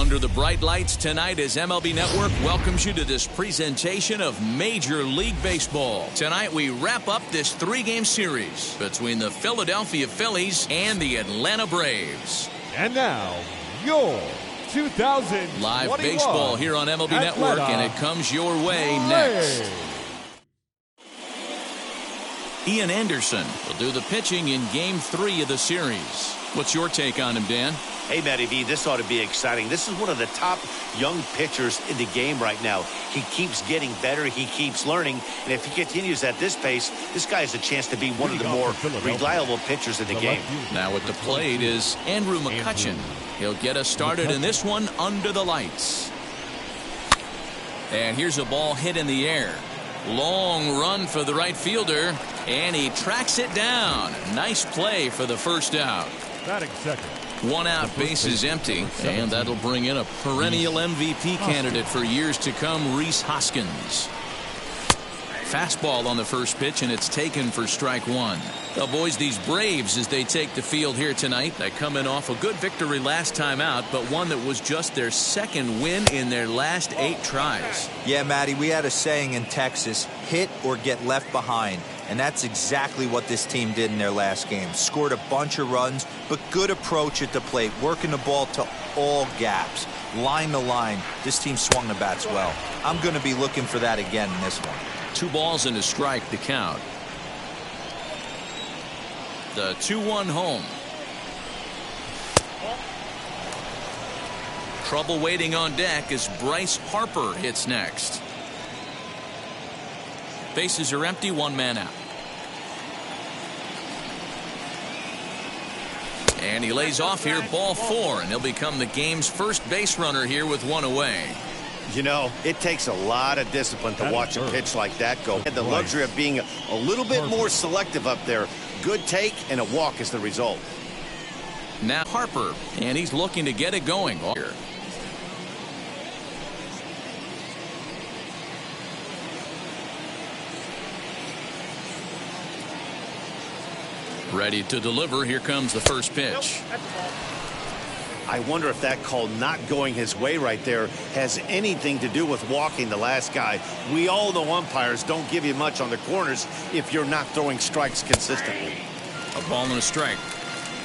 Under the bright lights tonight as MLB Network welcomes you to this presentation of Major League Baseball. Tonight we wrap up this three-game series between the Philadelphia Phillies and the Atlanta Braves. And now, your 2021 live baseball here on MLB Network, and it comes your way next. Ian Anderson will do the pitching in Game 3 of the series. What's your take on him, Dan? Hey, Matty V, this ought to be exciting. This is one of the top young pitchers in the game right now. He keeps getting better. He keeps learning. And if he continues at this pace, this guy has a chance to be one of the more reliable pitchers in the game. Now at the plate is Andrew Mccutchen. He'll get us started in this one under the lights. And here's a ball hit in the air. Long run for the right fielder, and he tracks it down. Nice play for the first out. Batting second. One out, base is empty, and that'll bring in a perennial MVP candidate for years to come, Rhys Hoskins. Fastball on the first pitch, and it's taken for strike one. Well, boys, these Braves, as they take the field here tonight, they're coming off a good victory last time out, but one that was just their second win in their last 8 tries. Yeah, Matty, we had a saying in Texas, hit or get left behind. And that's exactly what this team did in their last game. Scored a bunch of runs, but good approach at the plate, working the ball to all gaps, line to line. This team swung the bats well. I'm going to be looking for that again in this one. 2 balls and a strike to count. The 2-1 home. Trouble waiting on deck as Bryce Harper hits next. Bases are empty, 1 man out. And he lays off here, ball 4, and he'll become the game's first base runner here with 1 away. You know, it takes a lot of discipline to watch a pitch like that go. Had the luxury of being a little bit more selective up there. Good take and a walk is the result. Now Harper, and he's looking to get it going here. Ready to deliver. Here comes the first pitch. I wonder if that call not going his way right there has anything to do with walking the last guy. We all know umpires don't give you much on the corners if you're not throwing strikes consistently. A ball and a strike.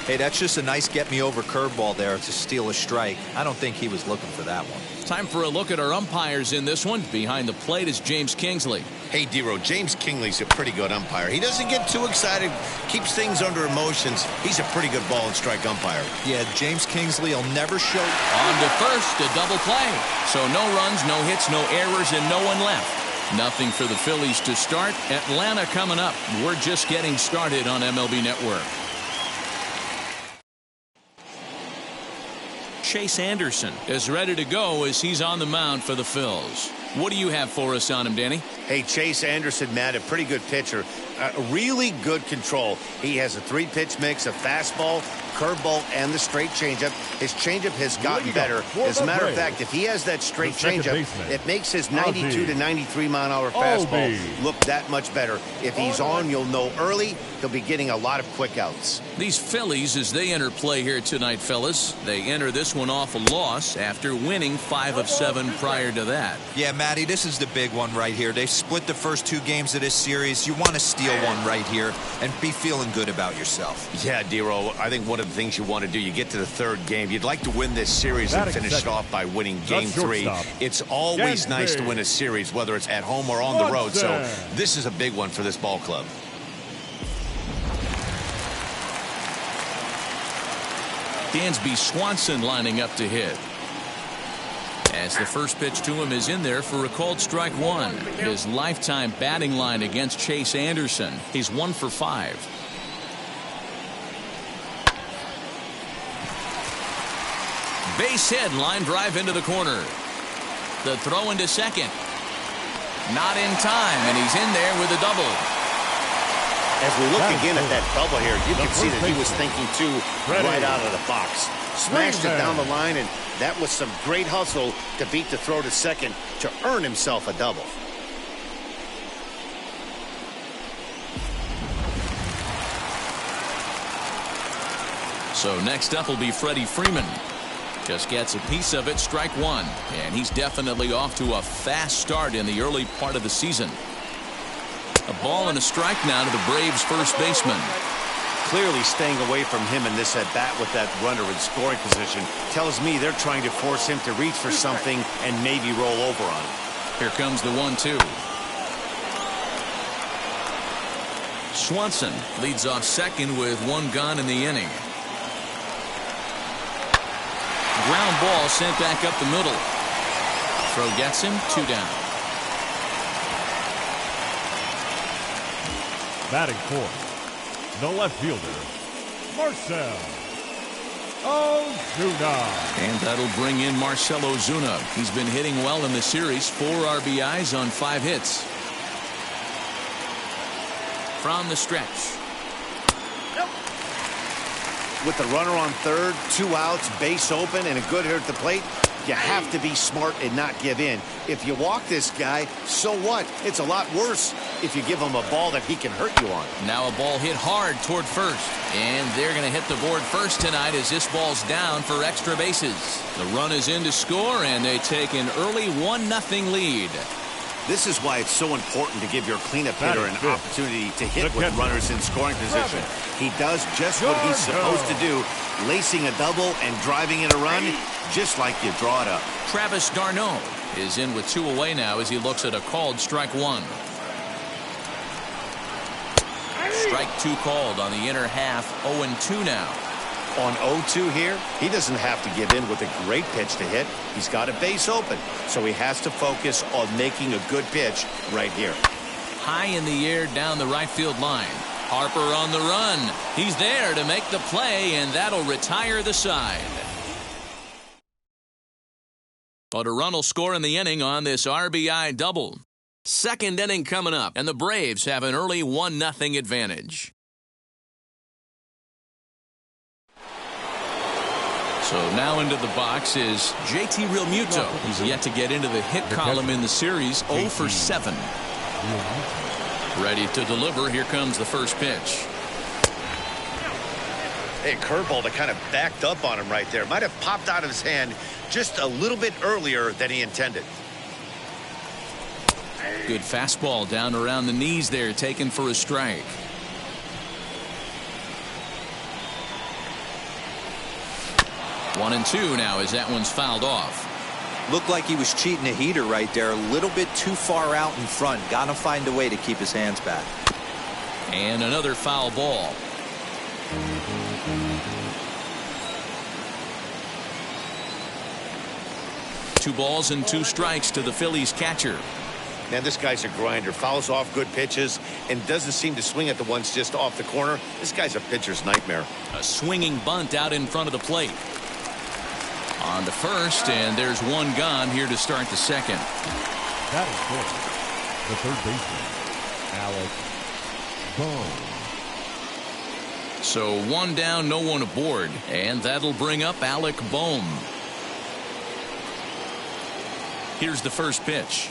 Hey, that's just a nice get-me-over curveball there to steal a strike. I don't think he was looking for that one. Time for a look at our umpires in this one. Behind the plate is James Kingsley. Hey, D-Row, James Kingsley's a pretty good umpire. He doesn't get too excited, keeps things under emotions. He's a pretty good ball and strike umpire. Yeah, James Kingsley will never show. On to first, a double play. So no runs, no hits, no errors, and no one left. Nothing for the Phillies to start. Atlanta coming up. We're just getting started on MLB Network. Chase Anderson is ready to go as he's on the mound for the Phils. What do you have for us on him, Danny? Hey, Chase Anderson, Matt, a pretty good pitcher. Really good control. He has a 3-pitch mix of fastball, curveball, and the straight changeup. His changeup has gotten better. As a matter of fact, if he has that straight changeup, it makes his 92 to 93 mile-an-hour fastball look that much better. If he's on, you'll know early. He'll be getting a lot of quick outs. These Phillies, as they enter play here tonight, fellas, they enter this one off a loss after winning 5 of 7 prior to that. Yeah, Matty, this is the big one right here. They've split the first 2 games of this series. You want to steal one right here and be feeling good about yourself. Yeah, D-Row, I think one of the things you want to do, you get to the 3rd game, you'd like to win this series and finish it off by winning Game 3. It's always nice to win a series, whether it's at home or on the road. So this is a big one for this ball club. Dansby Swanson lining up to hit. As the first pitch to him is in there for a called strike 1. His lifetime batting line against Chase Anderson. He's 1 for 5. Base hit, line drive into the corner. The throw into second. Not in time, and he's in there with a double. As we look again at that double here, you can see that he was thinking too right out of the box. Smashed it down the line, and that was some great hustle to beat the throw to second to earn himself a double. So next up will be Freddie Freeman. Just gets a piece of it, strike one. And he's definitely off to a fast start in the early part of the season. A ball and a strike now to the Braves' first baseman. Clearly staying away from him in this at-bat with that runner in scoring position tells me they're trying to force him to reach for something and maybe roll over on it. Here comes the 1-2. Swanson leads off second with one gone in the inning. Ground ball sent back up the middle. Throw gets him, 2 down. Batting fourth, the left fielder, Marcell Ozuna. And that'll bring in Marcell Ozuna. He's been hitting well in the series, 4 RBIs on 5 hits. From the stretch. With the runner on third, 2 outs, base open, and a good hitter at the plate, you have to be smart and not give in. If you walk this guy, so what? It's a lot worse if you give him a ball that he can hurt you on. Now a ball hit hard toward first. And they're going to hit the board first tonight as this ball's down for extra bases. The run is in to score, and they take an early 1-0 lead. This is why it's so important to give your cleanup hitter an opportunity to hit with runners in scoring position. He does just what he's supposed to do, lacing a double and driving in a run, just like you draw it up. Travis d'Arnaud is in with 2 away now as he looks at a called strike 1. Strike 2 called on the inner half, 0-2 now. On 0-2 here, he doesn't have to give in with a great pitch to hit. He's got a base open, so he has to focus on making a good pitch right here. High in the air down the right field line. Harper on the run. He's there to make the play, and that'll retire the side. But a run will score in the inning on this RBI double. Second inning coming up, and the Braves have an early 1-0 advantage. So now into the box is JT Realmuto. He's yet to get into the hit column in the series, 0 for 7. Ready to deliver. Here comes the first pitch. Hey, curveball that kind of backed up on him right there. Might have popped out of his hand just a little bit earlier than he intended. Good fastball down around the knees there, taken for a strike. One and two now as that one's fouled off. Looked like he was cheating a heater right there, a little bit too far out in front. Gotta find a way to keep his hands back. And another foul ball. Two balls and two strikes to the Phillies catcher. Man, this guy's a grinder. Fouls off good pitches and doesn't seem to swing at the ones just off the corner. This guy's a pitcher's nightmare. A swinging bunt out in front of the plate. On to first, and there's one gone here to start the second. That is good. The third baseman, Alec Bohm. So one down, no one aboard, and that'll bring up Alec Bohm. Here's the first pitch.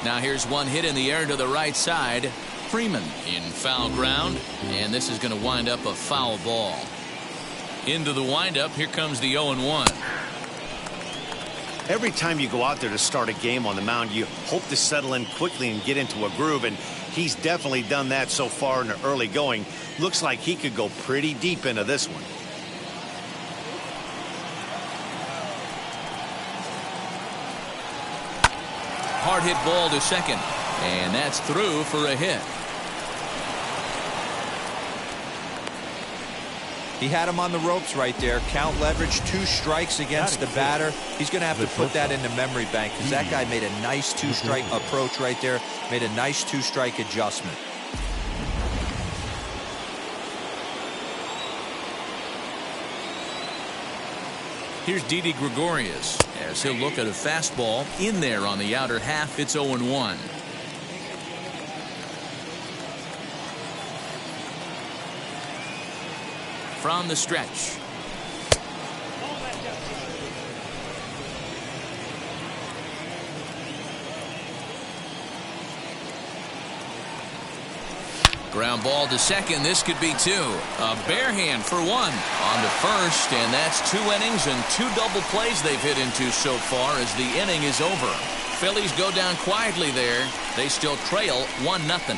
Now here's one hit in the air to the right side. Freeman in foul ground, and this is going to wind up a foul ball. Into the windup, here comes the 0-1. Every time you go out there to start a game on the mound, you hope to settle in quickly and get into a groove, and he's definitely done that so far in the early going. Looks like he could go pretty deep into this one. Hard hit ball to second, and that's through for a hit. He had him on the ropes right there. Count leverage, 2 strikes against the batter. He's going to have to put that in the memory bank because that guy made a nice 2-strike approach right there. Made a nice 2-strike adjustment. Here's Didi Gregorius as he'll look at a fastball in there on the outer half. It's 0-1. From the stretch. Ground ball to second. This could be two. A bare hand for one on to first, and that's 2 innings and 2 double plays they've hit into so far as the inning is over. Phillies go down quietly there. They still trail 1-0.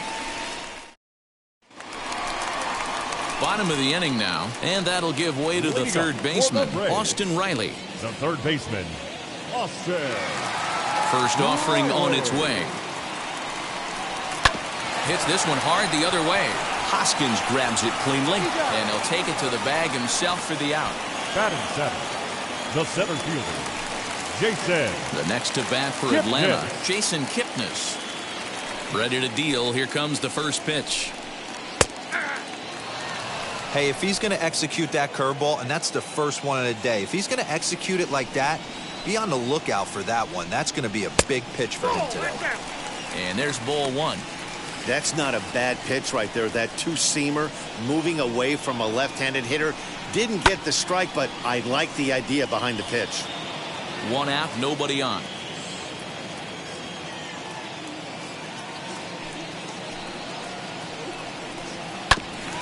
Bottom of the inning now, and that'll give way to the third baseman, Austin Riley. The third baseman, Austin. First offering on its way. Hits this one hard the other way. Hoskins grabs it cleanly, and he'll take it to the bag himself for the out. Batting seventh, the center fielder, Jason. The next to bat for Atlanta, Jason Kipnis. Ready to deal. Here comes the first pitch. Hey, if he's going to execute that curveball, and that's the first one of the day, if he's going to execute it like that, be on the lookout for that one. That's going to be a big pitch for him today. And there's ball one. That's not a bad pitch right there. That two-seamer moving away from a left-handed hitter. Didn't get the strike, but I like the idea behind the pitch. 1 out, nobody on.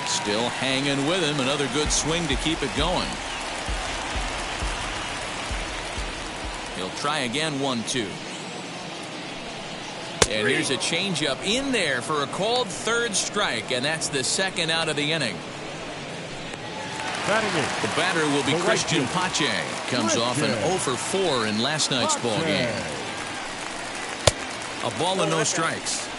Still hanging with him. Another good swing to keep it going. He'll try again, 1-2. And here's a changeup in there for a called third strike, and that's the second out of the inning. The batter will be Christian Pache. Comes off an 0 for 4 in last night's ball game. A ball and no strikes.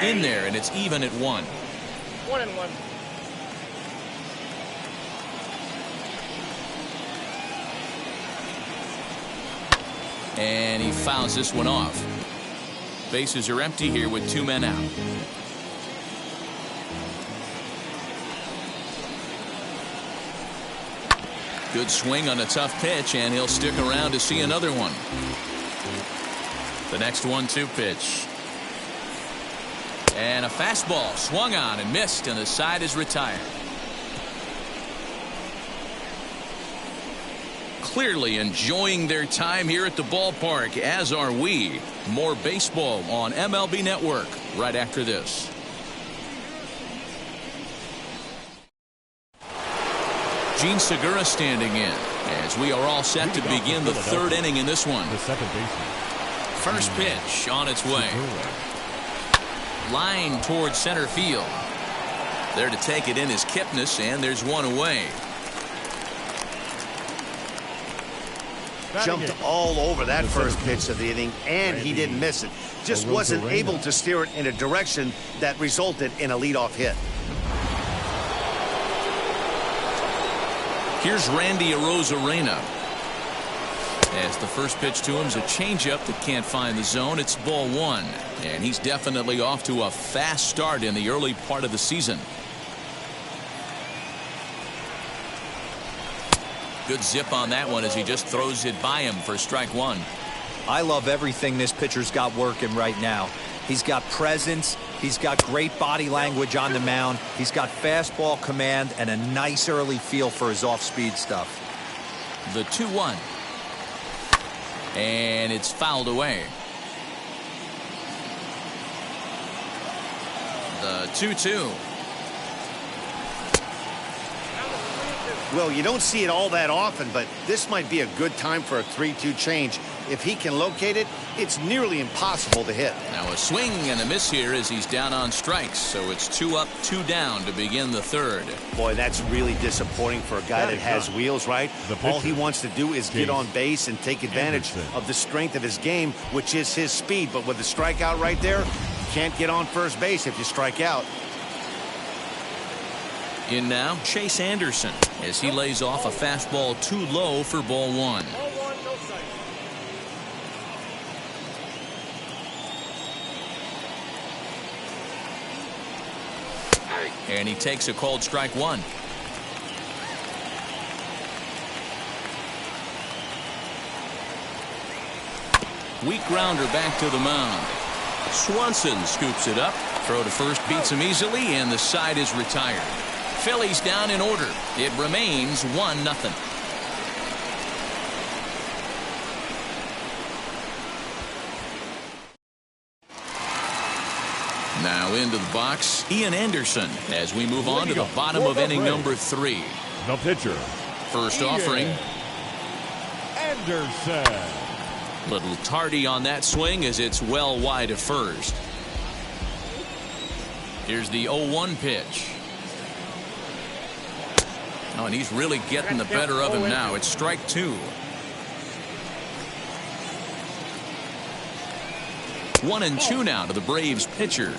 In there, and it's even at 1. 1-1. And he fouls this one off. Bases are empty here with 2 men out. Good swing on a tough pitch, and he'll stick around to see another one. The next 1-2 pitch. And a fastball swung on and missed, and the side is retired. Clearly enjoying their time here at the ballpark, as are we. More baseball on MLB Network right after this. Gene Segura standing in as we are all set to begin the third inning in this one. The second baseman. First pitch on its way. Line towards center field. There to take it in is Kipnis, and there's one away. Jumped all over that first pitch of the inning, and he didn't miss it. Just wasn't able to steer it in a direction that resulted in a leadoff hit. Here's Randy Rosarina. As the first pitch to him is a changeup that can't find the zone. It's ball 1, and he's definitely off to a fast start in the early part of the season. Good zip on that one as he just throws it by him for strike 1. I love everything this pitcher's got working right now. He's got presence. He's got great body language on the mound. He's got fastball command and a nice early feel for his off-speed stuff. The 2-1. And it's fouled away. The 2-2. Well, you don't see it all that often, but this might be a good time for a 3-2 change. If he can locate it, it's nearly impossible to hit. Now a swing and a miss here as he's down on strikes, so it's 2 up, 2 down to begin the third. Boy, that's really disappointing for a guy that has wheels, right? All he wants to do is get on base and take advantage of the strength of his game, which is his speed. But with the strikeout right there, you can't get on first base if you strike out. In now, Chase Anderson as he lays off a fastball too low for ball 1. And he takes a called strike 1. Weak grounder back to the mound. Swanson scoops it up. Throw to first beats him easily, and the side is retired. Phillies down in order. It remains 1-0. Now into the box, Ian Anderson, as we move on to the bottom of inning number 3. The pitcher. First offering. Anderson. Little tardy on that swing as it's well wide of first. Here's the 0-1 pitch. Oh, and he's really getting the better of him now. It's strike 2. 1-2 now to the Braves pitcher.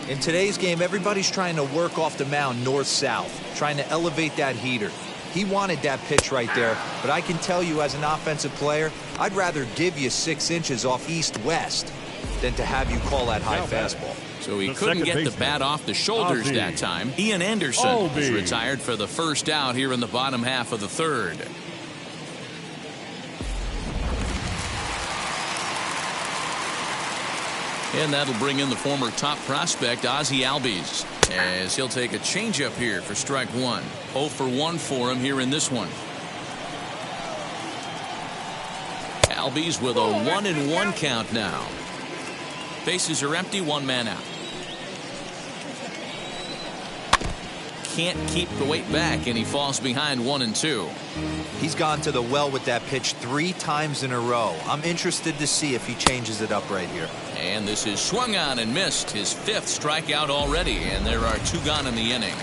In today's game, everybody's trying to work off the mound north-south, trying to elevate that heater. He wanted that pitch right there, but I can tell you as an offensive player, I'd rather give you 6 inches off east-west than to have you call that high fastball. So he couldn't get the bat off the shoulders that time. Ian Anderson is retired for the first out here in the bottom half of the 3rd. And that'll bring in the former top prospect, Ozzy Albies, as he'll take a changeup here for strike 1. 0 for 1 for him here in this one. Albies with a 1-1 count now. Bases are empty, 1 man out. Can't keep the weight back, and he falls behind 1-2. He's gone to the well with that pitch 3 times in a row. I'm interested to see if he changes it up right here. And this is swung on and missed. His 5th strikeout already, and there are 2 gone in the inning.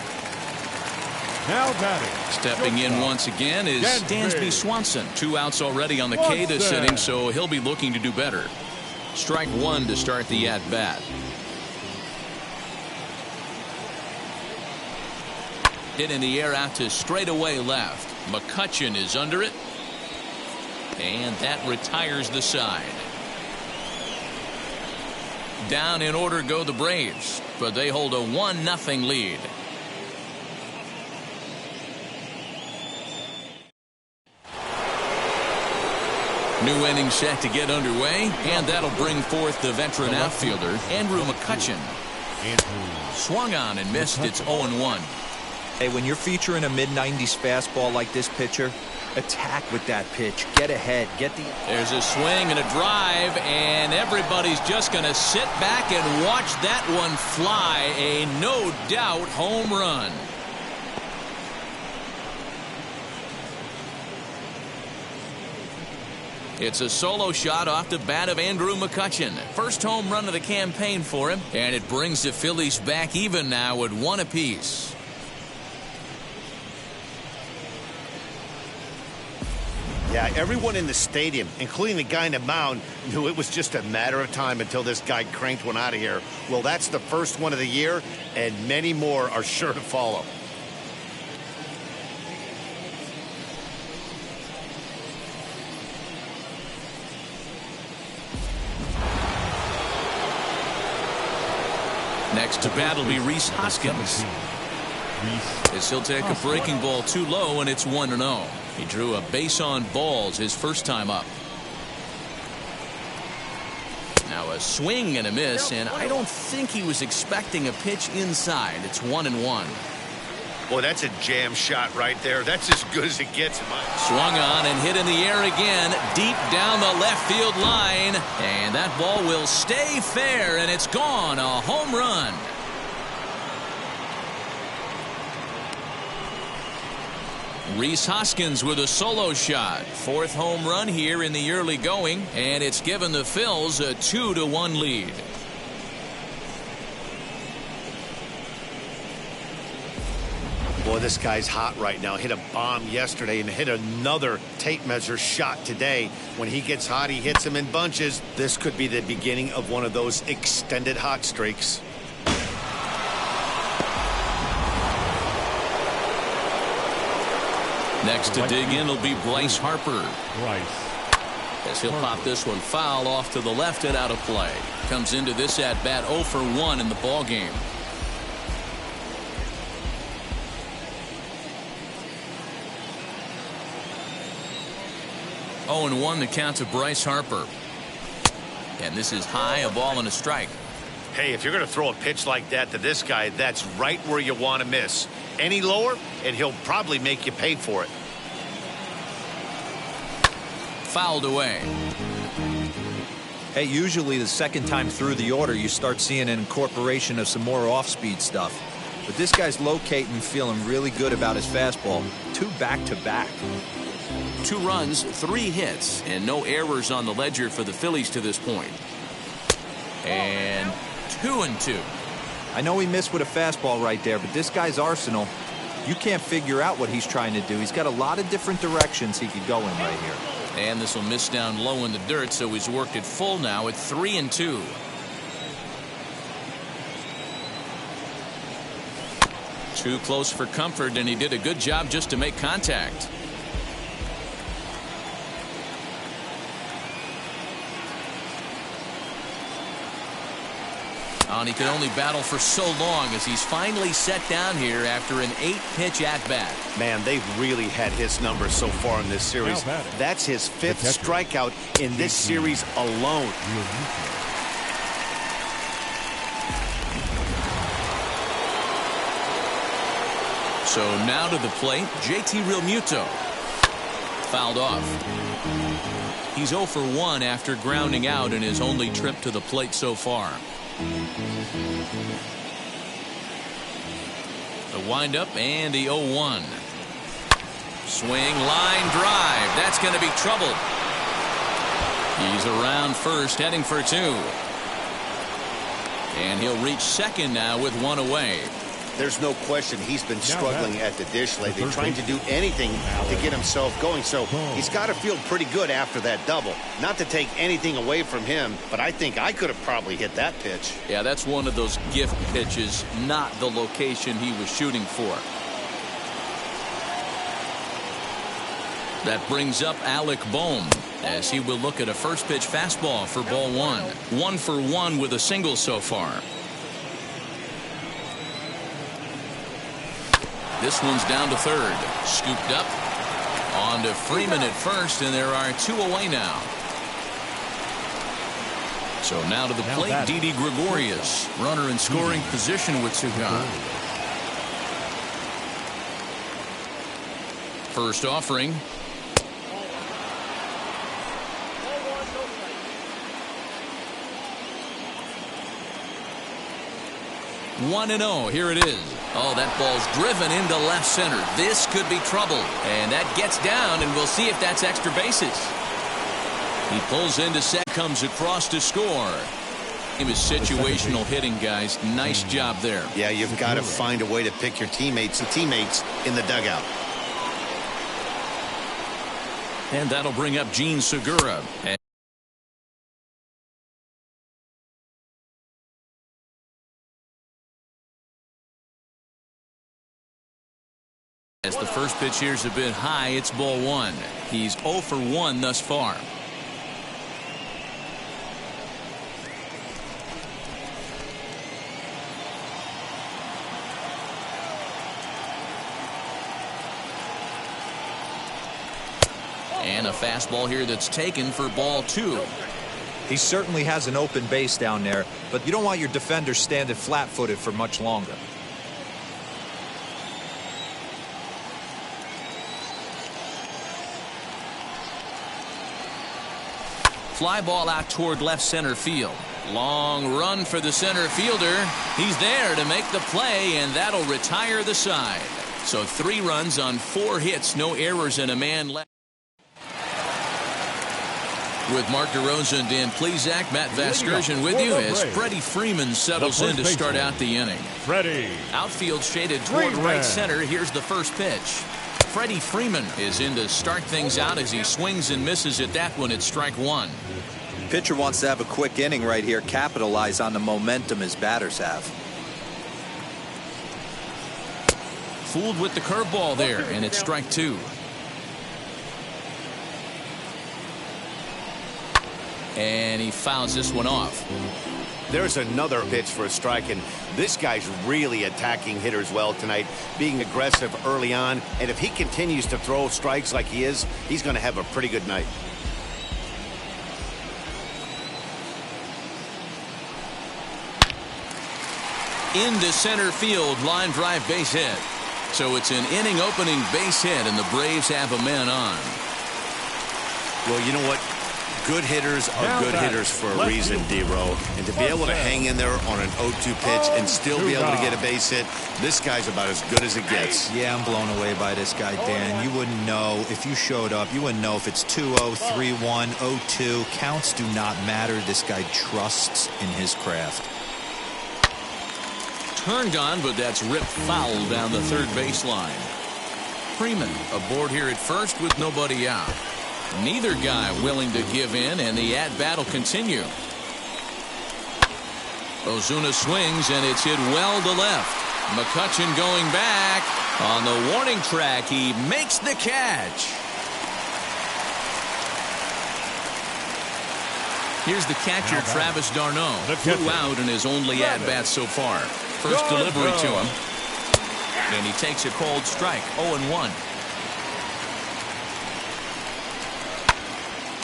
Now batting. Stepping in once again is Dansby Swanson. 2 outs already on the K this inning, so he'll be looking to do better. Strike 1 to start the at-bat. Hit in the air out to straightaway left. Mccutchen is under it. And that retires the side. Down in order go the Braves, but they hold a 1-0 lead. New inning set to get underway, and that'll bring forth the veteran outfielder, Andrew Mccutchen. Swung on and missed. It's 0-1. Hey, when you're featuring a mid-90s fastball like this pitcher, attack with that pitch. Get ahead. There's a swing and a drive, and everybody's just going to sit back and watch that one fly. A no-doubt home run. It's a solo shot off the bat of Andrew Mccutchen. First home run of the campaign for him, and it brings the Phillies back even now at 1 apiece. Yeah, everyone in the stadium, including the guy in the mound, knew it was just a matter of time until this guy cranked one out of here. Well, that's the first one of the year, and many more are sure to follow. Next to bat will be Rhys Hoskins. As he'll take a breaking ball too low, and it's 1-0. He drew a base on balls his first time up. Now a swing and a miss, and I don't think he was expecting a pitch inside. It's 1-1. Boy, that's a jam shot right there. That's as good as it gets. Swung on and hit in the air again, deep down the left field line, and that ball will stay fair, and it's gone. A home run. Rhys Hoskins with a solo shot. 4th home run here in the early going, and it's given the Phils a 2-1 lead. Boy, this guy's hot right now. Hit a bomb yesterday and hit another tape measure shot today. When he gets hot, he hits them in bunches. This could be the beginning of one of those extended hot streaks. Next to dig in will be Bryce Harper. As he'll pop this one foul off to the left and out of play. Comes into this at bat 0 for 1 in the ball game. Oh, and 1 the count to Bryce Harper. And this is high, a ball and a strike. Hey, if you're going to throw a pitch like that to this guy, that's right where you want to miss. Any lower, and he'll probably make you pay for it. Fouled away. Hey, usually the second time through the order, you start seeing an incorporation of some more off-speed stuff. But this guy's locating, feeling really good about his fastball. 2 back-to-back. 2 runs, 3 hits, and no errors on the ledger for the Phillies to this point. And 2-2. I know he missed with a fastball right there, but this guy's arsenal, you can't figure out what he's trying to do. He's got a lot of different directions he could go in right here. And this will miss down low in the dirt, so he's worked it full now at 3-2. Too close for comfort, and he did a good job just to make contact. And he could only battle for so long as he's finally set down here after an 8-pitch at-bat. Man, they've really had his number so far in this series. That's his 5th strikeout in this series alone. So now to the plate, JT Realmuto. Fouled off. He's 0 for 1 after grounding out in his only trip to the plate so far. The windup and the 0-1. Swing, line drive. That's going to be trouble. He's around first, heading for 2. And he'll reach second now with 1 away. There's no question he's been struggling at the dish lately, trying to do anything to get himself going. So he's got to feel pretty good after that double. Not to take anything away from him, but I think I could have probably hit that pitch. Yeah, that's one of those gift pitches, not the location he was shooting for. That brings up Alec Bohm as he will look at a first pitch fastball for ball 1. 1 for 1 with a single so far. This one's down to third. Scooped up. On to Freeman at first, and there are 2 away now. So now to the plate, Didi Gregorius. Runner in scoring position with 2 gone. First offering. 1-0. Here it is. Oh, that ball's driven into left center. This could be trouble. And that gets down, and we'll see if that's extra bases. He pulls into second, comes across to score. It was situational hitting, guys. Nice job there. Yeah, you've got to find a way to pick your teammates in the dugout. And that'll bring up Gene Segura. As the first pitch here's a bit high, it's ball 1. He's 0 for 1 thus far. And a fastball here that's taken for ball 2. He certainly has an open base down there, but you don't want your defender standing flat-footed for much longer. Fly ball out toward left center field. Long run for the center fielder. He's there to make the play, and that'll retire the side. So 3 runs on 4 hits, no errors, and a man left. With Mark DeRosa and Dan Plesac, Matt Vasgersian with you as Freddie Freeman settles in to start out the inning. Freddie. Outfield shaded toward right center. Here's the first pitch. Freddie Freeman is in to start things out as he swings and misses at that one at strike 1. Pitcher wants to have a quick inning right here, capitalize on the momentum his batters have. Fooled with the curveball there, and it's strike 2. And he fouls this one off. There's another pitch for a strike, and this guy's really attacking hitters well tonight, being aggressive early on. And if he continues to throw strikes like he is, he's going to have a pretty good night. Into center field, line drive base hit. So it's an inning opening base hit, and the Braves have a man on. Well, you know what? Good hitters are good hitters for a reason, D-Row. And to be able to hang in there on an 0-2 pitch and still be able to get a base hit, this guy's about as good as it gets. Yeah, I'm blown away by this guy, Dan. You wouldn't know if you showed up. You wouldn't know if it's 2-0, 3-1, 0-2. Counts do not matter. This guy trusts in his craft. Turned on, but that's ripped foul down the third baseline. Freeman aboard here at first with nobody out. Neither guy willing to give in, and the at-bat will continue. Ozuna swings, and it's hit well to left. Mccutchen going back. On the warning track, he makes the catch. Here's the catcher, Travis d'Arnaud. Flew out in his only at-bat so far. First delivery to him. And he takes a cold strike, 0-1.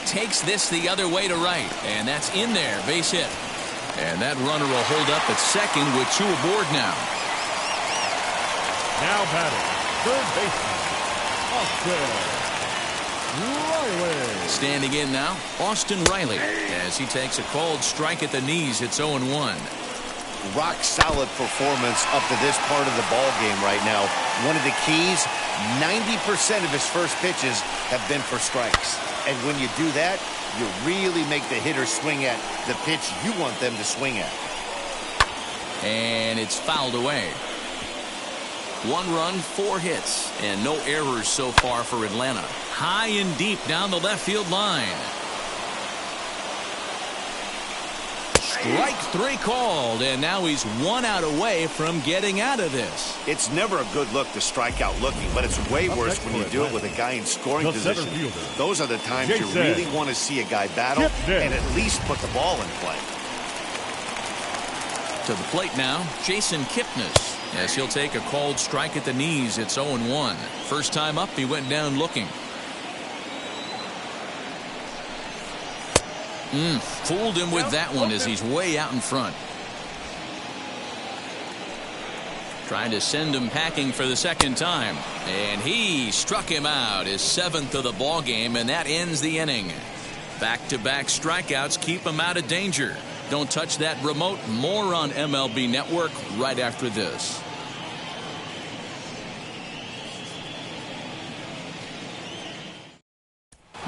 Takes this the other way to right, and that's in there, base hit. And that runner will hold up at second with 2 aboard now. Now batting, third baseman, Austin Riley. Standing in now, Austin Riley, as he takes a cold strike at the knees. It's 0-1. Rock solid performance up to this part of the ball game right now. One of the keys, 90% of his first pitches have been for strikes. And when you do that, you really make the hitter swing at the pitch you want them to swing at. And it's fouled away. 1 run, 4 hits, and no errors so far for Atlanta. High and deep down the left field line. Strike 3 called, and now he's 1 out away from getting out of this. It's never a good look to strike out looking, but it's way worse when you do it with a guy in scoring position. Those are the times you really want to see a guy battle and at least put the ball in play. To the plate now, Jason Kipnis, as he'll take a cold strike at the knees. It's 0-1. First time up, he went down looking. Fooled him with that one as he's way out in front. Trying to send him packing for the second time. And he struck him out, his 7th of the ball game, and that ends the inning. Back-to-back strikeouts keep him out of danger. Don't touch that remote. More on MLB Network right after this.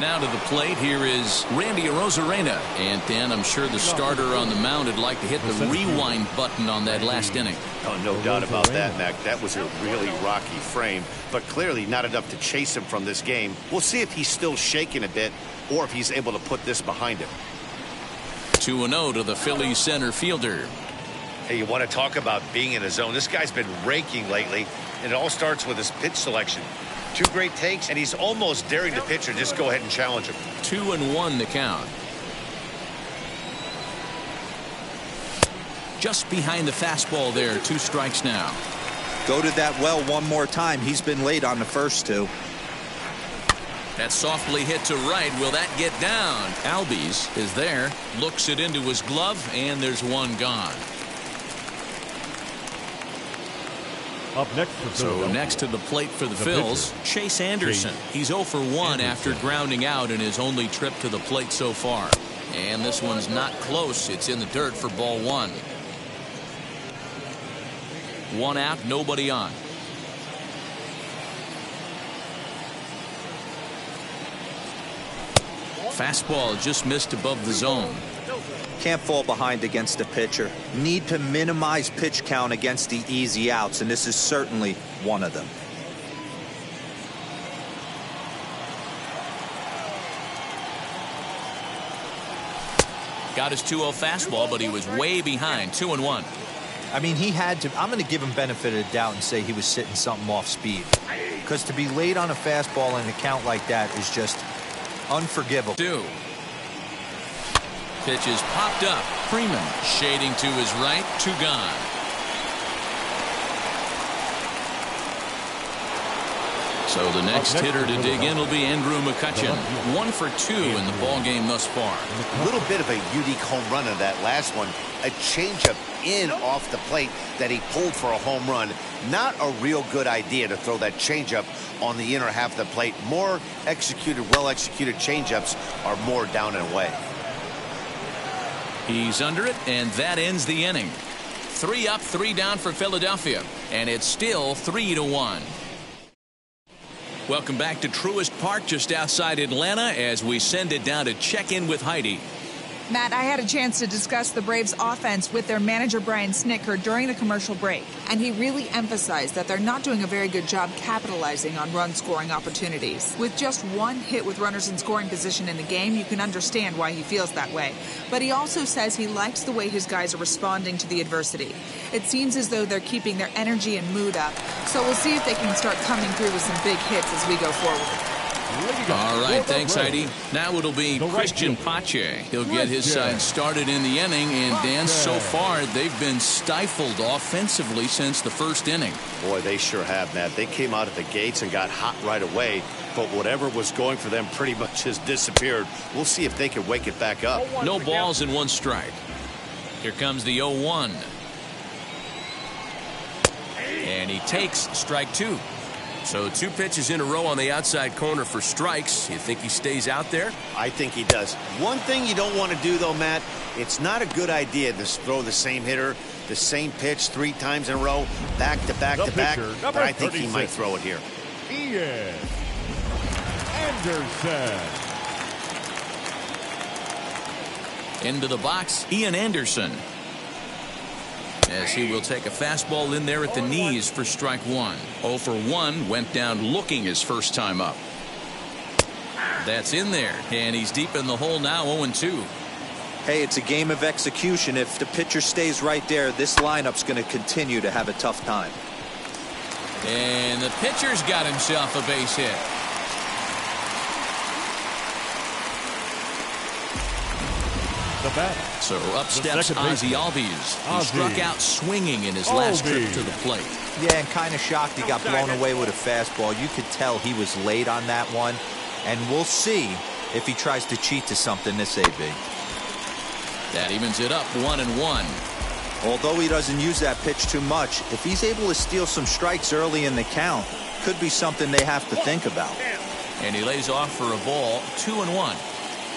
Now to the plate, here is Randy Rosarina. And Dan, I'm sure the starter on the mound would like to hit the rewind button on that last inning. Oh, no doubt about that, Mac. That was a really rocky frame, but clearly not enough to chase him from this game. We'll see if he's still shaking a bit or if he's able to put this behind him. 2-0 to the Phillies center fielder. Hey, you want to talk about being in a zone? This guy's been raking lately, and it all starts with his pitch selection. 2 great takes, and he's almost daring the pitcher. Just go ahead and challenge him. 2-1 the count. Just behind the fastball there. 2 strikes now. Go to that well one more time. He's been late on the first 2. That's softly hit to right. Will that get down? Albies is there. Looks it into his glove, and there's 1 gone. Up next so next to the plate for the Phils, Chase Anderson. He's 0 for 1 after grounding out in his only trip to the plate so far. And this one's not close. It's in the dirt for ball 1. 1 out, nobody on. Fastball just missed above the zone. Can't fall behind against the pitcher. Need to minimize pitch count against the easy outs, and this is certainly one of them. Got his 2-0 fastball, but he was way behind. 2-1. I mean, he had to. I'm going to give him benefit of the doubt and say he was sitting something off speed. Because to be late on a fastball in a count like that is just unforgivable. 2. Pitch is popped up. Freeman shading to his right. 2 gone. So the next hitter to dig in will be Andrew McCutchen. 1 for 2 in the ball game thus far. A little bit of a unique home run in that last one. A changeup in off the plate that he pulled for a home run. Not a real good idea to throw that changeup on the inner half of the plate. More executed, well-executed changeups are more down and away. He's under it, and that ends the inning. 3 up, 3 down for Philadelphia, and it's still 3-1. Welcome back to Truist Park just outside Atlanta as we send it down to check in with Heidi. Matt, I had a chance to discuss the Braves offense with their manager Brian Snitker during the commercial break, and he really emphasized that they're not doing a very good job capitalizing on run-scoring opportunities. With just 1 hit with runners in scoring position in the game, you can understand why he feels that way. But he also says he likes the way his guys are responding to the adversity. It seems as though they're keeping their energy and mood up, so we'll see if they can start coming through with some big hits as we go forward. All right, thanks, Heidi. Now it'll be Christian Pache. He'll get his side started in the inning, and Dan, so far, they've been stifled offensively since the first inning. Boy, they sure have, Matt. They came out of the gates and got hot right away, but whatever was going for them pretty much has disappeared. We'll see if they can wake it back up. No balls and 1 strike. Here comes the 0-1. And he takes strike 2. So 2 pitches in a row on the outside corner for strikes. You think he stays out there? I think he does. One thing you don't want to do, though, Matt, it's not a good idea to throw the same hitter, the same pitch 3 times in a row, back to back to back. But I think he might throw it here. Ian Anderson. Into the box, Ian Anderson. As he will take a fastball in there at the knees for strike 1. 0 for 1, went down looking his first time up. That's in there, and he's deep in the hole now, 0-2. Hey, it's a game of execution. If the pitcher stays right there, this lineup's going to continue to have a tough time. And the pitcher's got himself a base hit. So up steps Ozzy Albies. He struck out swinging in his last trip to the plate. Yeah, and kind of shocked he got blown away with a fastball. You could tell he was late on that one. And we'll see if he tries to cheat to something this AB. That evens it up 1-1. Although he doesn't use that pitch too much, if he's able to steal some strikes early in the count, could be something they have to think about. And he lays off for a ball, 2-1.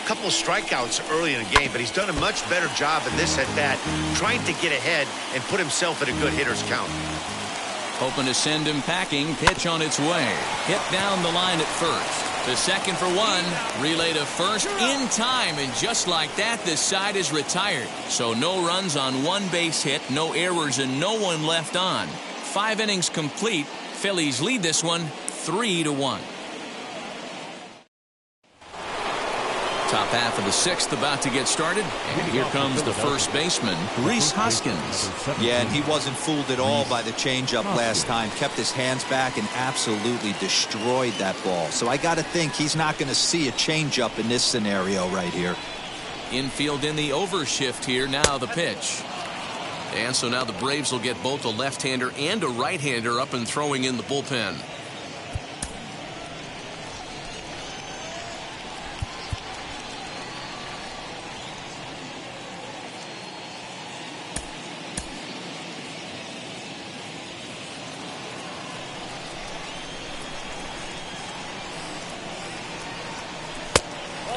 Couple of strikeouts early in the game, but he's done a much better job in this at bat, trying to get ahead and put himself in a good hitter's count. Hoping to send him packing. Pitch on its way. Hit down the line at first. The second for 1. Relay to first in time, and just like that, this side is retired. So no runs on 1 base hit, no errors, and no one left on. 5 innings complete. Phillies lead this one 3-1. Top half of the 6th about to get started, and here comes the first baseman, Rhys Hoskins. Yeah, and he wasn't fooled at all by the changeup last time. Kept his hands back and absolutely destroyed that ball. So I got to think he's not going to see a changeup in this scenario right here. Infield in the overshift here. Now the pitch. And so now the Braves will get both a left-hander and a right-hander up and throwing in the bullpen.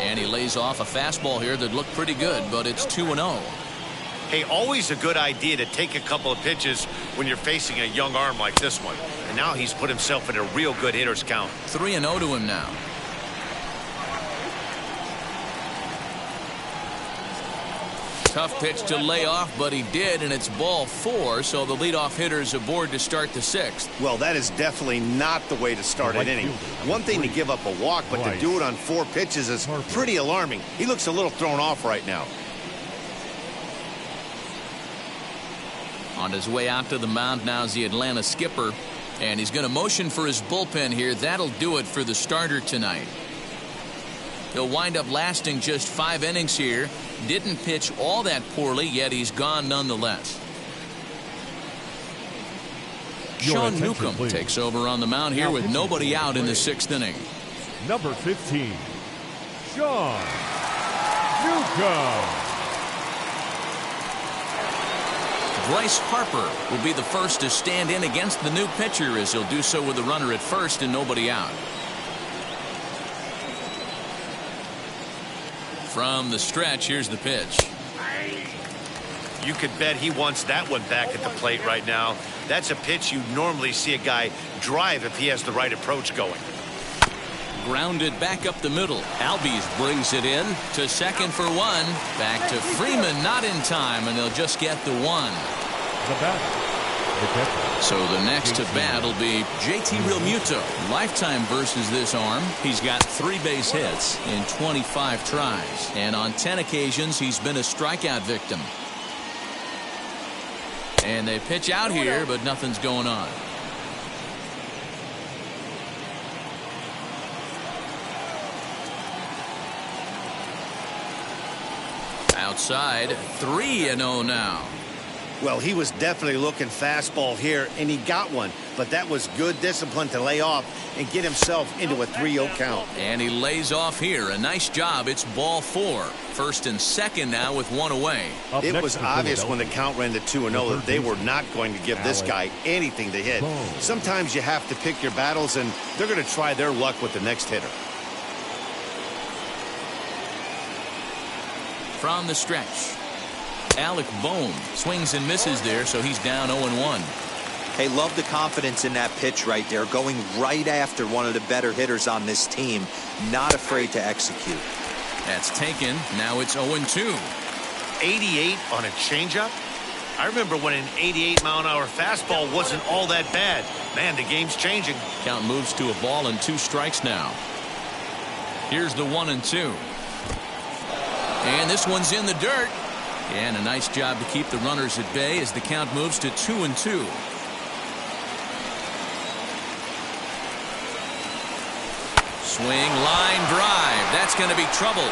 And he lays off a fastball here that looked pretty good, but it's 2-0. Hey, always a good idea to take a couple of pitches when you're facing a young arm like this one. And now he's put himself in a real good hitter's count. 3-0 to him now. Tough pitch to lay off, but he did, and it's ball 4, so the leadoff hitter's aboard to start the 6th. Well, that is definitely not the way to start an inning. One thing to give up a walk, but to do it on 4 pitches is pretty alarming. He looks a little thrown off right now. On his way out to the mound now is the Atlanta skipper, and he's going to motion for his bullpen here. That'll do it for the starter tonight. He'll wind up lasting just 5 innings here. Didn't pitch all that poorly, yet he's gone nonetheless. Sean Newcomb please. takes over on the mound here with nobody out in the 6th inning. Number 15, Sean Newcomb. Bryce Harper will be the first to stand in against the new pitcher, as he'll do so with a runner at first and nobody out. From the stretch, here's the pitch. You could bet he wants that one back at the plate right now. That's a pitch you normally see a guy drive if he has the right approach going. Grounded back up the middle. Albies brings it in to second for one. Back to Freeman, not in time, and they'll just get the one. The batter. So the next to bat will be JT Realmuto. Lifetime versus this arm. He's got 3 base hits in 25 tries. And on 10 occasions, he's been a strikeout victim. And they pitch out here, but nothing's going on. Outside, 3-0 now. Well, he was definitely looking fastball here, and he got one. But that was good discipline to lay off and get himself into a 3-0 count. And he lays off here. A nice job. It's ball 4. First and second now with 1 away. It was obvious when the count ran to 2-0 that they were not going to give this guy anything to hit. Sometimes you have to pick your battles, and they're going to try their luck with the next hitter. From the stretch, Alec Bohm swings and misses there, so he's down 0-1. Hey, love the confidence in that pitch right there, going right after one of the better hitters on this team, not afraid to execute. That's taken. Now it's 0-2. 88 on a changeup? I remember when an 88-mile-an-hour fastball wasn't all that bad. Man, the game's changing. Count moves to a ball and 2 strikes now. Here's the 1-2. And this one's in the dirt. And a nice job to keep the runners at bay as the count moves to 2-2. Swing, line drive. That's going to be trouble.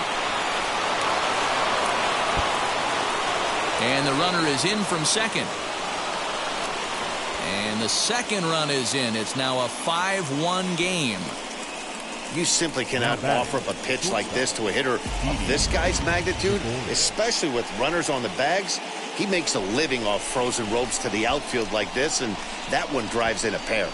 And the runner is in from second. And the second run is in. It's now a 5-1 game. You simply cannot offer up a pitch like this to a hitter of this guy's magnitude, especially with runners on the bags. He makes a living off frozen ropes to the outfield like this, and that one drives in a pair.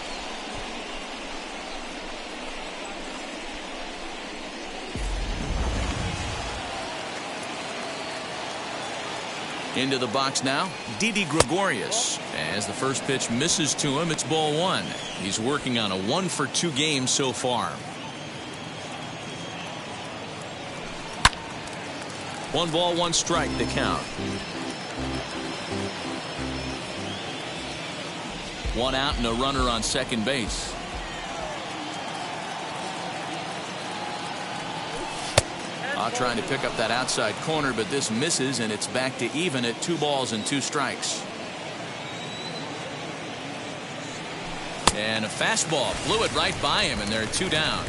Into the box now, Didi Gregorius. As the first pitch misses to him, it's ball 1. He's working on a 1-for-2 game so far. 1 ball, 1 strike to count. 1 out and a runner on second base. Trying to pick up that outside corner, but this misses, and it's back to even at 2 balls and 2 strikes. And a fastball blew it right by him, and they're 2 down.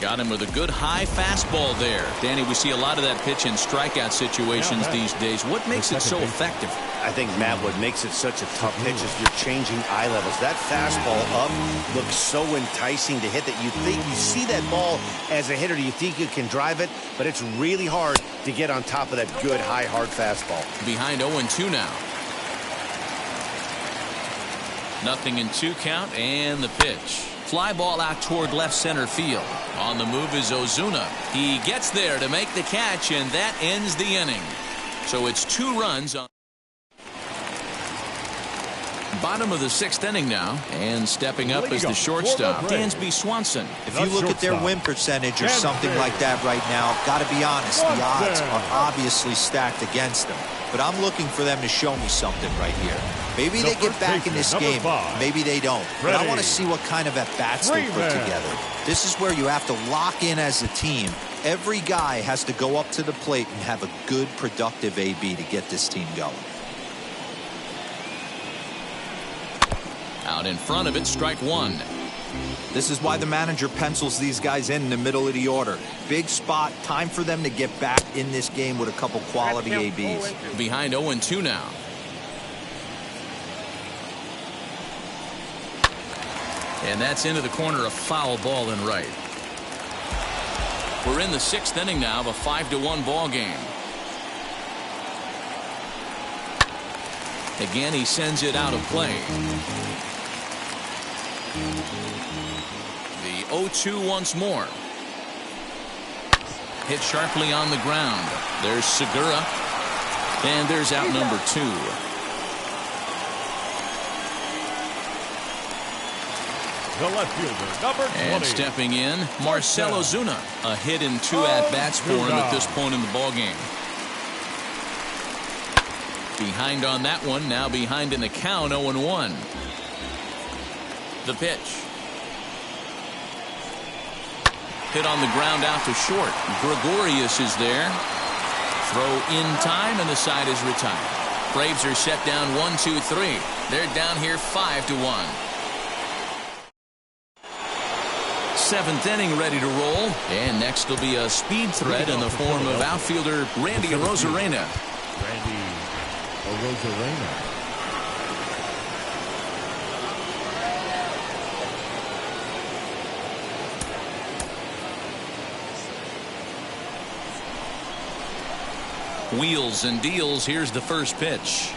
Got him with a good high fastball there. Danny, we see a lot of that pitch in strikeout situations these days. What makes it so effective? I think, Matt, what makes it such a tough pitch is you're changing eye levels. That fastball up looks so enticing to hit that you think you see that ball as a hitter. You think you can drive it, but it's really hard to get on top of that good, high, hard fastball. Behind 0-2 now. 0-2 count, and the pitch. Fly ball out toward left center field. On the move is Ozuna. He gets there to make the catch, and that ends the inning. So it's 2 runs on. Bottom of the 6th inning now, and stepping up is the shortstop, Dansby Swanson. If you look at their win percentage or something like that right now, got to be honest, the odds are obviously stacked against them. But I'm looking for them to show me something right here. Maybe they get back in this game, maybe they don't. But I want to see what kind of at-bats they put together. This is where you have to lock in as a team. Every guy has to go up to the plate and have a good, productive AB to get this team going. Out in front of it, strike 1. This is why the manager pencils these guys in the middle of the order. Big spot, time for them to get back in this game with a couple quality ABs. Behind 0-2 now. And that's into the corner, a foul ball and right. We're in the 6th inning now of a 5-1 ball game. Again, he sends it out of play. The 0-2 once more. Hit sharply on the ground. There's Segura. And there's out number 2. The left fielder, number 20. And stepping in, Marcell Ozuna. A hit in 2 at-bats for him at this point in the ballgame. Behind on that one, now behind in the count, 0-1. The pitch. Hit on the ground out to short. Gregorius is there. Throw in time, and the side is retired. Braves are set down 1-2-3. They're down here 5-1. 7th inning ready to roll. And next will be a speed threat in the form of outfielder Randy Rosarina. Randy Rosarina. Wheels and deals. Here's the first pitch.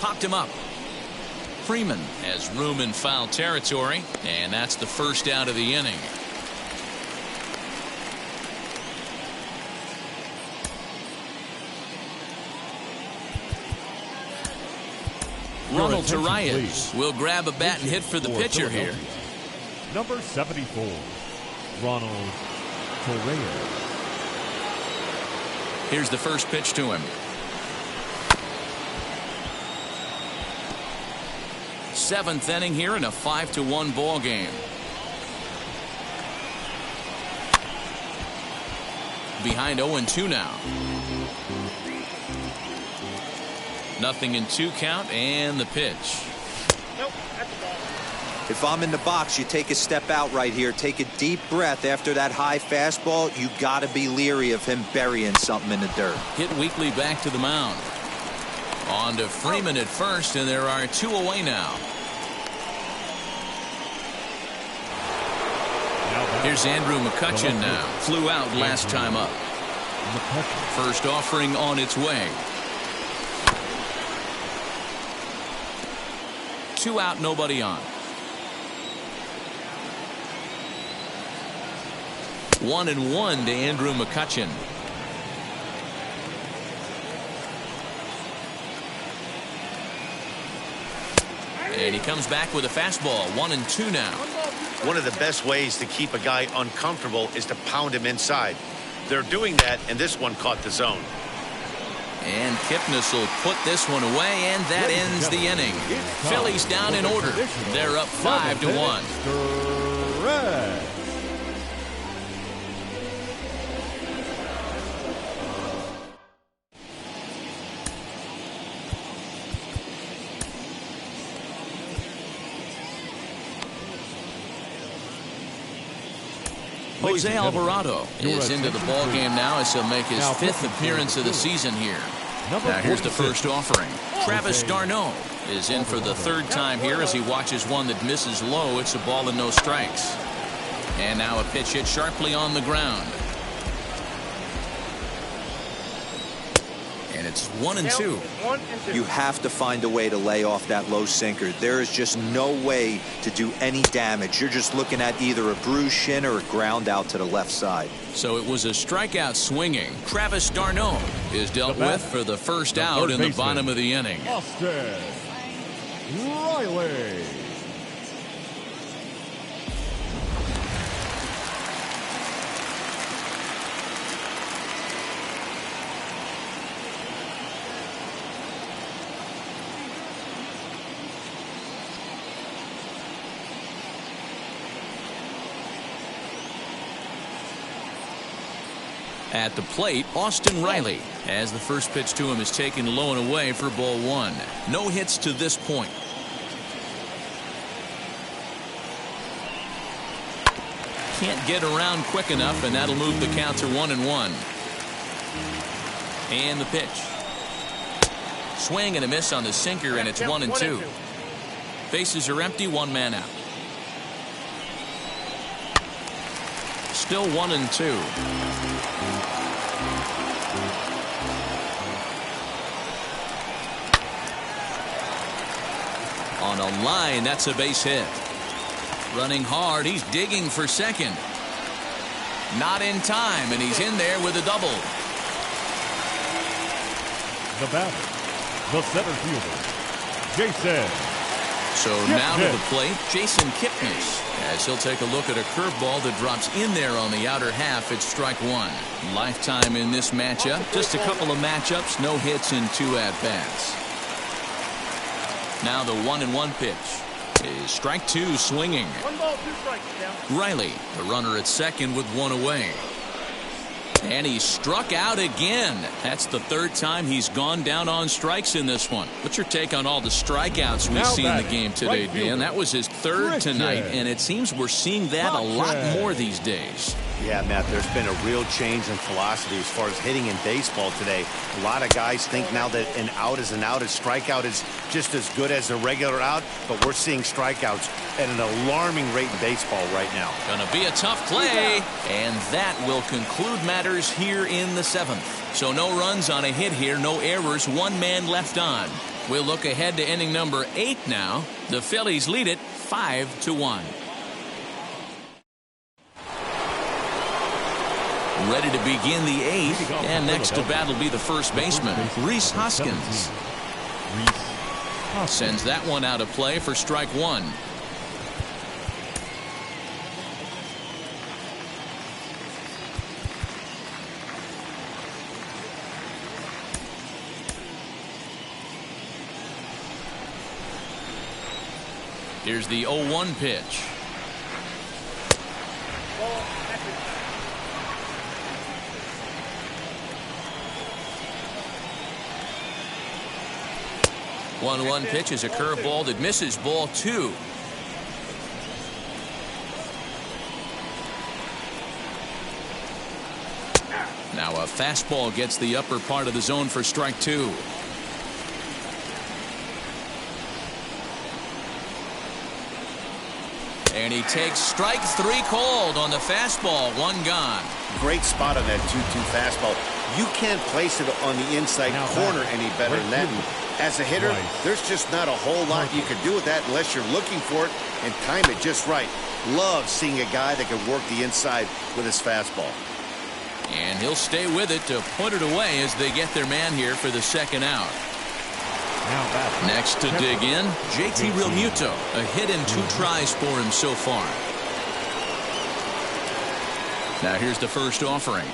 Popped him up. Freeman has room in foul territory, and that's the first out of the inning. Ronald Torreyes will grab a bat and hit for the pitcher here. Number 74, Ronald Torreyes. Here's the first pitch to him. Seventh inning here in a 5-1 ball game. Behind 0-2 now. 0-2 count, and the pitch. If I'm in the box, you take a step out right here, take a deep breath after that high fastball. You got to be leery of him burying something in the dirt. Hit weakly back to the mound. On to Freeman at first, and there are 2 away now. Here's Andrew Mccutchen now. Flew out last time up. First offering on its way. 2 out, nobody on. 1-1 to Andrew Mccutchen. And he comes back with a fastball. 1-2 now. One of the best ways to keep a guy uncomfortable is to pound him inside. They're doing that, and this one caught the zone. And Kipnis will put this one away, and that ends the inning. Phillies down in order. They're up 5-1. Jose Alvarado is into the ball game now as he'll make his 5th appearance of the season here. Now here's the first offering. Travis d'Arnaud is in for the 3rd time here as he watches one that misses low. It's a ball and no strikes. And now a pitch hit sharply on the ground. And it's 1-2. You have to find a way to lay off that low sinker. There is just no way to do any damage. You're just looking at either a bruised shin or a ground out to the left side. So it was a strikeout swinging. Travis d'Arnaud is dealt with for the first out in the bottom of the inning. Austin Riley. At the plate, Austin Riley, as the first pitch to him is taken low and away for ball 1. No hits to this point. Can't get around quick enough, and that'll move the count to 1-1. And the pitch. Swing and a miss on the sinker, and it's 1-2. Bases are empty, 1 man out. still 1-2. On a line, that's a base hit. Running hard, he's digging for second. Not in time, and he's in there with a double. The batter, the center fielder, Jason. So now to the plate, Jason Kipnis, as he'll take a look at a curveball that drops in there on the outer half. It's strike one. Lifetime in this matchup. Just a couple of matchups, no hits and 2 at-bats. Now the 1-1 pitch is strike 2 swinging. 1 ball, 2 strikes, down. Riley, the runner at second with 1 away. And he struck out again. That's the 3rd time he's gone down on strikes in this one. What's your take on all the strikeouts we see in the game today, Dan? That was his 3rd tonight, and it seems we're seeing that a lot more these days. Yeah, Matt, there's been a real change in philosophy as far as hitting in baseball today. A lot of guys think now that an out is an out, a strikeout is just as good as a regular out, but we're seeing strikeouts at an alarming rate in baseball right now. Gonna be a tough play, and that will conclude matters here in the 7th. So no runs on a hit here, no errors, 1 man left on. We'll look ahead to inning number 8 now. The Phillies lead it 5-1. Ready to begin the 8th, and next to bat will be the first baseman, Rhys Hoskins. Sends that one out of play for strike 1. Here's the 0-1 pitch. One pitch is a curveball that misses, ball 2. Now a fastball gets the upper part of the zone for strike 2. And he takes strike 3 called on the fastball. 1 gone. Great spot on that 2-2 fastball. You can't place it on the inside corner any better than that. And as a hitter, there's just not a whole lot you can do with that unless you're looking for it and time it just right. Love seeing a guy that can work the inside with his fastball. And he'll stay with it to put it away as they get their man here for the 2nd out. Next to dig in, JT Realmuto. A hit in 2 tries for him so far. Now here's the first offering.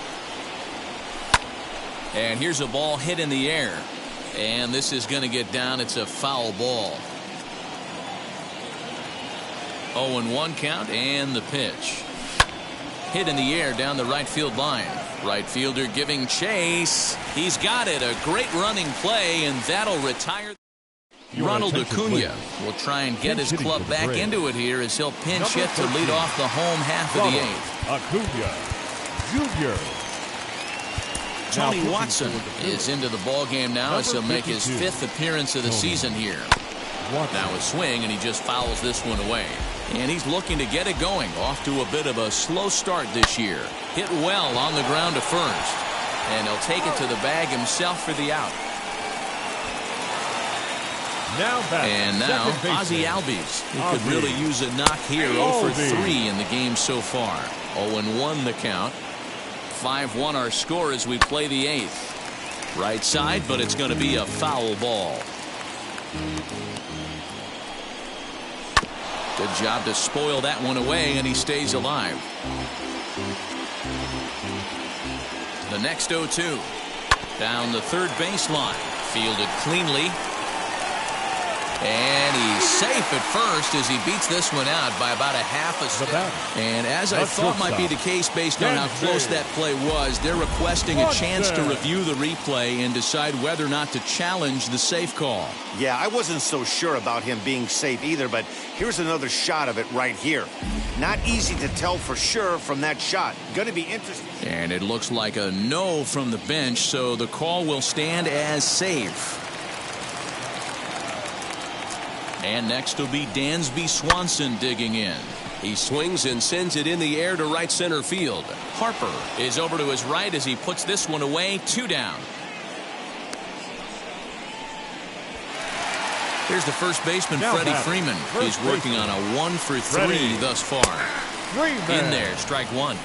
And here's a ball hit in the air. And this is going to get down. It's a foul ball. 0-1 count and the pitch. Hit in the air down the right field line. Right fielder giving chase. He's got it. A great running play, and that'll retire. Ronald Acuna will try and get his club back into it here as he'll pinch hit to lead off the home half of the 8th. Acuna Jr. Tony Watson is into the ball game now as he'll make his 5th appearance of the season here. Now a swing, and he just fouls this one away. And he's looking to get it going. Off to a bit of a slow start this year. Hit well on the ground to first. And he'll take it to the bag himself for the out. And now Ozzy Albies. He could really use a knock here. 0 for 3 in the game so far. 0-1 the count. 5-1 our score as we play the 8th. Right side, but it's going to be a foul ball. Good job to spoil that one away, and he stays alive. The next 0-2. Down the third baseline. Fielded cleanly. And he's safe at first as he beats this one out by about a half a step. And as I thought might be the case based on how close that play was, they're requesting a chance to review the replay and decide whether or not to challenge the safe call. Yeah, I wasn't so sure about him being safe either, but here's another shot of it right here. Not easy to tell for sure from that shot. Going to be interesting. And it looks like a no from the bench, so the call will stand as safe. And next will be Dansby Swanson digging in. He swings and sends it in the air to right center field. Harper is over to his right as he puts this one away. 2 down. Here's the first baseman, Freddie Freeman. He's working on a 1-for-3 thus far. In there, strike 1.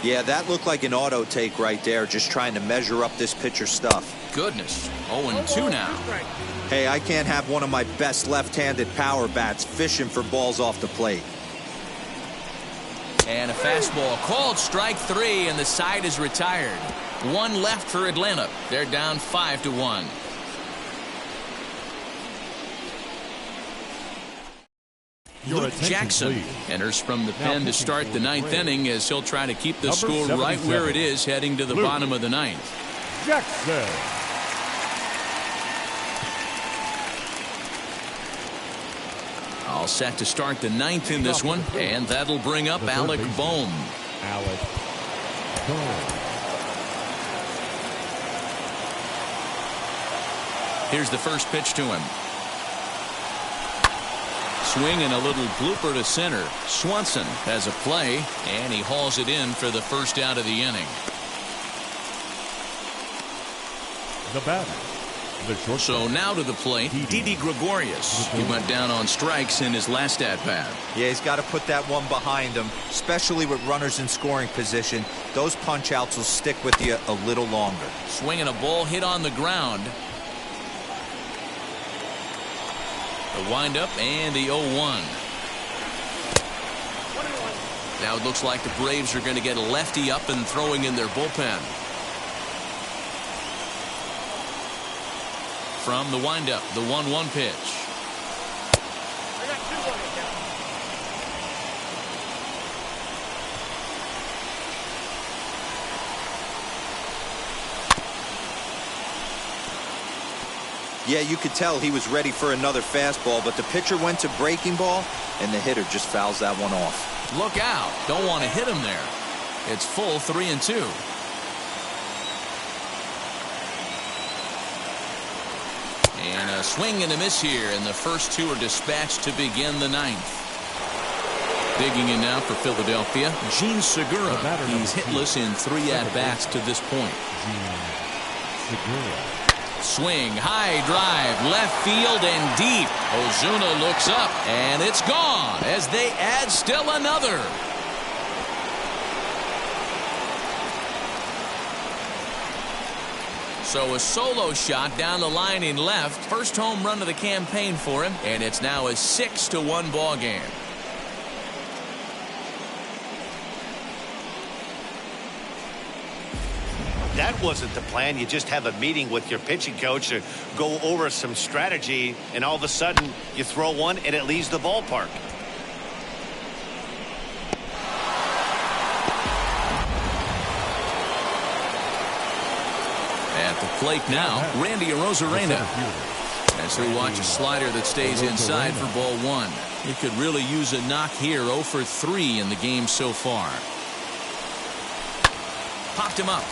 Yeah, that looked like an auto take right there, just trying to measure up this pitcher's stuff. Goodness, 0-2 now. Hey, I can't have one of my best left-handed power bats fishing for balls off the plate. And a fastball called strike 3, and the side is retired. 1 left for Atlanta. They're down 5-1. Luke Jackson enters from the pen to start the 9th inning as he'll try to keep the score right where it is heading to the bottom of the 9th. Jackson. All set to start the 9th in this one, and that'll bring up Alec Bohm. Here's the first pitch to him. Swing and a little blooper to center. Swanson has a play, and he hauls it in for the first out of the inning. The batter. So now to the plate, Didi Gregorius. He went down on strikes in his last at-bat. Yeah, he's got to put that one behind him, especially with runners in scoring position. Those punch-outs will stick with you a little longer. Swinging a ball hit on the ground. The windup and the 0-1. Now it looks like the Braves are going to get a lefty up and throwing in their bullpen. From the windup, the 1-1 pitch. Yeah, you could tell he was ready for another fastball, but the pitcher went to breaking ball, and the hitter just fouls that one off. Look out. Don't want to hit him there. It's full 3-2. And a swing and a miss here, and the first 2 are dispatched to begin the 9th. Digging in now for Philadelphia, Gene Segura. He's hitless in 3 at-bats to this point. Swing, high drive, left field and deep. Ozuna looks up, and it's gone as they add still another. So a solo shot down the line in left. First home run of the campaign for him, and it's now a 6-1 ball game. That wasn't the plan. You just have a meeting with your pitching coach to go over some strategy, and all of a sudden you throw one and it leaves the ballpark. At the plate now, Randy Rosarina. As he'll watch a slider that stays inside for ball 1. He could really use a knock here. 0 for 3 in the game so far. Popped him up.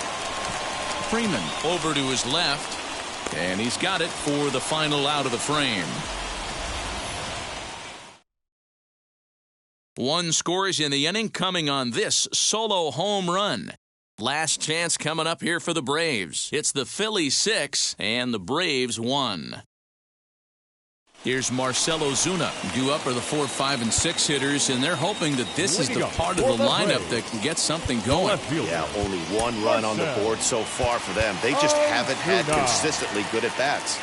Freeman over to his left, and he's got it for the final out of the frame. 1 scores in the inning coming on this solo home run. Last chance coming up here for the Braves. It's the Phillies 6 and the Braves 1. Here's Marcell Ozuna. Due up are the 4, 5, and 6 hitters, and they're hoping that this is the part of the lineup that can get something going. Yeah, only 1 run on the board so far for them. They just haven't had consistently good at-bats.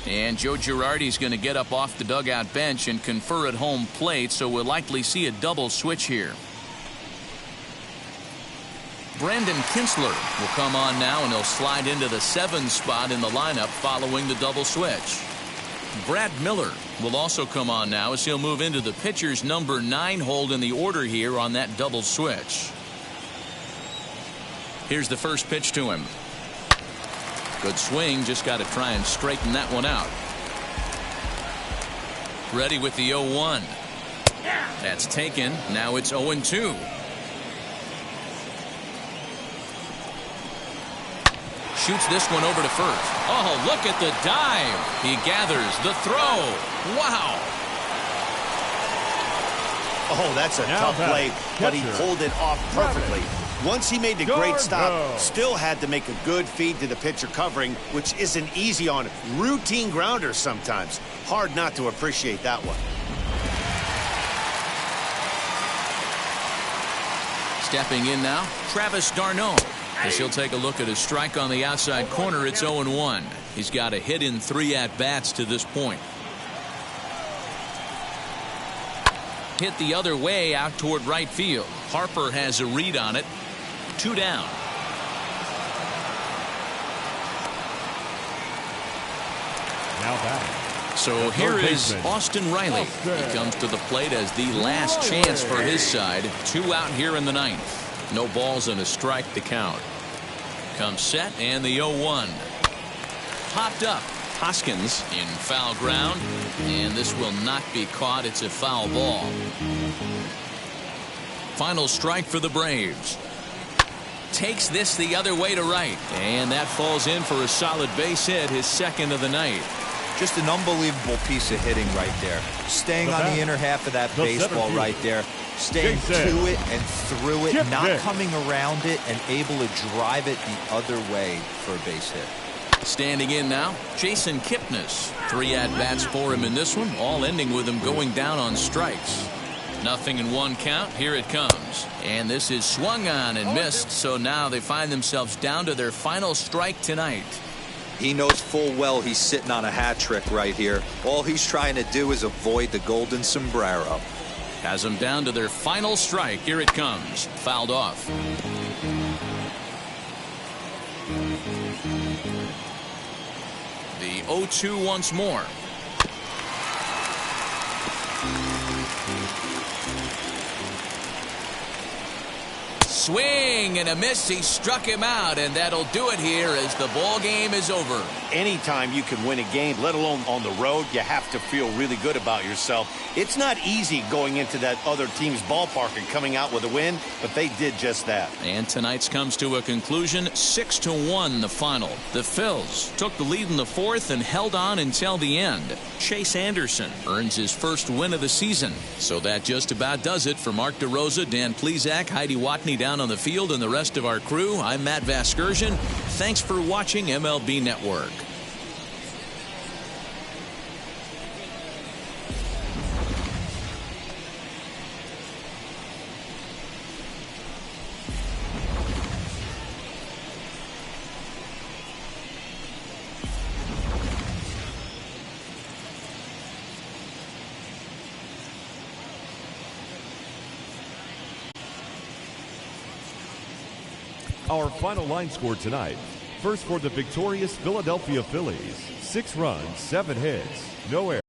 And Joe Girardi's going to get up off the dugout bench and confer at home plate, so we'll likely see a double switch here. Brandon Kinsler will come on now, and he'll slide into the 7 spot in the lineup following the double switch. Brad Miller will also come on now as he'll move into the pitcher's number 9 hold in the order here on that double switch. Here's the first pitch to him. Good swing, just got to try and straighten that one out. Ready with the 0-1. That's taken. Now it's 0-2. Shoots this one over to first. Oh, look at the dive. He gathers the throw. Wow. Oh, that's a tough play, but he pulled it off perfectly. Once he made the great stop, still had to make a good feed to the pitcher covering, which isn't easy on routine grounders sometimes. Hard not to appreciate that one. Stepping in now, Travis d'Arnaud. As he'll take a look at his strike on the outside corner, it's 0-1. He's got a hit in 3 at-bats to this point. Hit the other way out toward right field. Harper has a read on it. 2 down. Now back. So here is Austin Riley. He comes to the plate as the last chance for his side. 2 out here in the 9th. No balls and a strike to count. Comes set and the 0-1. Popped up. Hoskins in foul ground, and this will not be caught. It's a foul ball. Final strike for the Braves. Takes this the other way to right, and that falls in for a solid base hit, his 2nd of the night. Just an unbelievable piece of hitting right there. Staying on the inner half of that baseball right there. Staying to it and through it, not coming around it, and able to drive it the other way for a base hit. Standing in now, Jason Kipnis. 3 at-bats for him in this one, all ending with him going down on strikes. Nothing in 1 count. Here it comes. And this is swung on and missed, so now they find themselves down to their final strike tonight. He knows full well he's sitting on a hat trick right here. All he's trying to do is avoid the golden sombrero. Has them down to their final strike. Here it comes. Fouled off. The 0-2 once more. Swing and a miss. He struck him out, and that'll do it here as the ball game is over. Anytime you can win a game, let alone on the road, you have to feel really good about yourself. It's not easy going into that other team's ballpark and coming out with a win, but they did just that. And tonight's comes to a conclusion, 6-1 the final. The Phils took the lead in the 4th and held on until the end. Chase Anderson earns his 1st win of the season. So that just about does it. For Mark DeRosa, Dan Plesac, Heidi Watney down on the field, and the rest of our crew, I'm Matt Vasgersian. Thanks for watching MLB Network. Our final line score tonight. First for the victorious Philadelphia Phillies, 6 runs, 7 hits, no errors.